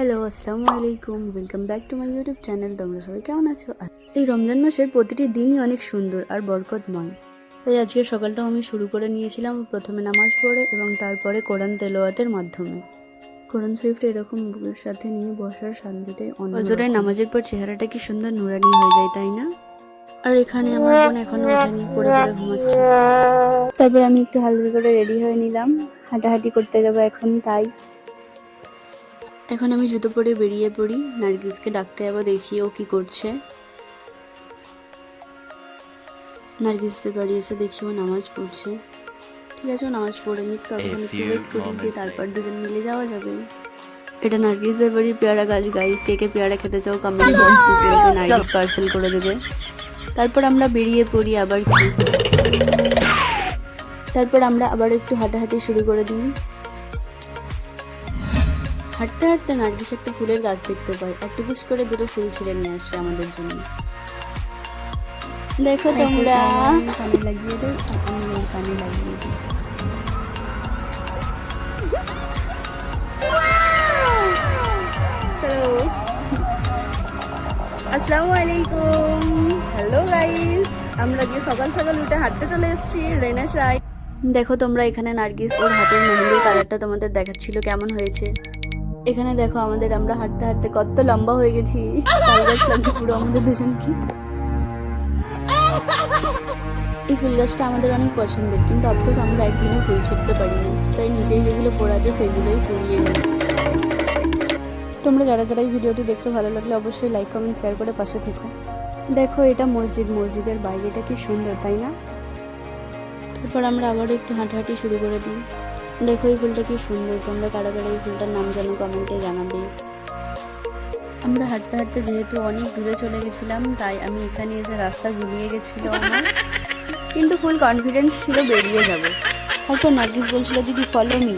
Hello, আসসালামু আলাইকুম। Welcome back to my YouTube channel. তোমরা সবাই কেমন আছো? এই রমজান মাসের প্রতিটি দিনই অনেক সুন্দর আর বরকতময়। তাই আজকের সকালটাও আমি শুরু করে নিয়েছিলাম প্রথমে নামাজ পড়ে এবং তারপরে কোরআন তেলাওয়াতের মাধ্যমে। কোরআন শরীফটা এরকম বুকের সাথে নিয়ে বসার শান্তিটাই অন্য। ফজরের নামাজের পর চেহারাটা কি সুন্দর নুরানি হয়ে যায়, তাই না? আর এখানে আমার বোন এখনো ওঠেনি, পড়ে পড়ে ঘুমাচ্ছে। তারপর আমি একটু হালকা করে রেডি হয়ে নিলাম, হাঁটাহাঁটি করতে যাবো এখন। তাই এখন আমি জুতো পরে বেরিয়ে পড়ি, নার্গিসকে ডাকতে যাবো, দেখি ও কি করছে। নার্গিসদের বাড়ি এসে দেখি ও নামাজ পড়ছে। ঠিক আছে, ও নামাজ পড়ে নিক, তখন একটু ওয়েট করি, দিয়ে তারপর দুজন মিলে যাওয়া যাবে। এটা নার্গিসদের বাড়ির পেয়ারা গাছ গাইস। কে কে পেয়ারা খেতে চাও কমেন্ট বক্সে বলবে, নার্গিস পার্সেল করে দেবে। তারপর আমরা বেরিয়ে পড়ি আবার কি। তারপর আমরা আবার একটু হাঁটাহাঁটি শুরু করে দিই। হাঁটতে হাঁটতে নার্গিস একটা ফুলের গাছ দেখতে পাই আর টুকুস করে দুটো ফুল ছিঁড়ে নিয়ে আসে আমাদের জন্য। দেখো তোমরা, কানে লাগিয়ে দেয়, আমি কানে লাগিয়ে দিই। চলো, আসসালামু আলাইকুম। হ্যালো গাইস, আমরা গিয়ে সকাল সকাল উঠে হাঁটতে চলে এসেছি রেনা সাই। দেখো তোমরা, এখানে নার্গিস ওর হাতের মেহেন্দির কালারটা তোমাদের দেখাচ্ছিল কেমন হয়েছে। এখানে দেখো আমরা হাঁটতে হাঁটতে কত লম্বা হয়ে গেছি। তাল গাছ লাগছে পুরো আমাদের দুজনকে। এই ফুল গাছটা আমাদের অনেক পছন্দের, কিন্তু অবশেষ আমরা একদিনও ফুল ছিঁড়তে পারিনি, তাই নিজেই যেগুলো পড়ে আছে সেগুলোই কুড়িয়ে নিই। তোমরা যারা যারা এই ভিডিওটি দেখছো, ভালো লাগলে অবশ্যই লাইক কমেন্ট শেয়ার করে পাশে থেকো। দেখো এটা মসজিদ, মসজিদের বাইরেটা কি সুন্দর, তাই না? তারপর আমরা আবার একটু হাঁটাহাঁটি শুরু করে দিই। দেখো এই ফুলটা কি সুন্দর, তোমরা কারা কারা এই ফুলটার নাম জানো কমেন্টে জানাবে। আমরা হাঁটতে হাঁটতে যেহেতু অনেক দূরে চলে গেছিলাম, তাই আমি এখানে এসে রাস্তা গুলিয়ে গেছিল আমার, কিন্তু ফুল কনফিডেন্স ছিল বেরিয়ে যাব। তারপর নার্গিস বলছিল দিদি ফলো মি।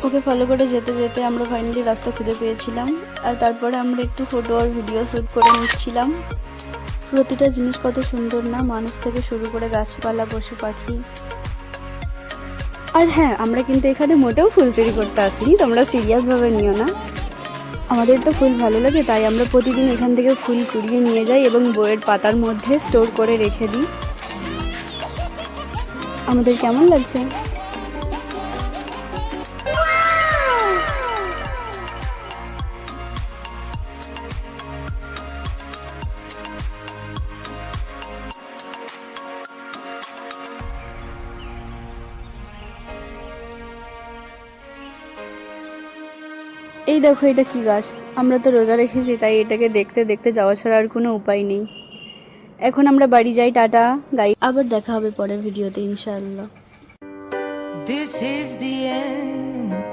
ওকে ফলো করে যেতে যেতে আমরা ফাইনালি রাস্তা খুঁজে পেয়েছিলাম। আর তারপরে আমরা একটু ফটো আর ভিডিও শ্যুট করে নিচ্ছিলাম। প্রতিটা জিনিস কত সুন্দর না, মানুষ থেকে শুরু করে গাছপালা, পশু পাখি। আর হ্যাঁ, আমরা কিন্তু এখানে মোটেও ফুল চুরি করতে আসিনি, তোমরা সিরিয়াসভাবে নিও না। আমাদের তো ফুল ভালো লাগে, তাই আমরা প্রতিদিন এখান থেকে ফুল কুড়িয়ে নিয়ে যাই এবং বইয়ের পাতার মধ্যে স্টোর করে রেখে দিই। আমাদের কেমন লাগছে? এই দেখো এটা কি গাছ। আমরা তো রোজা রেখেছি, তাই এটাকে দেখতে দেখতে যাওয়া ছাড়া আর কোনো উপায় নেই। এখন আমরা বাড়ি যাই, টাটা গাই, আবার দেখা হবে পরের ভিডিওতে ইনশাআল্লাহ। This is the end.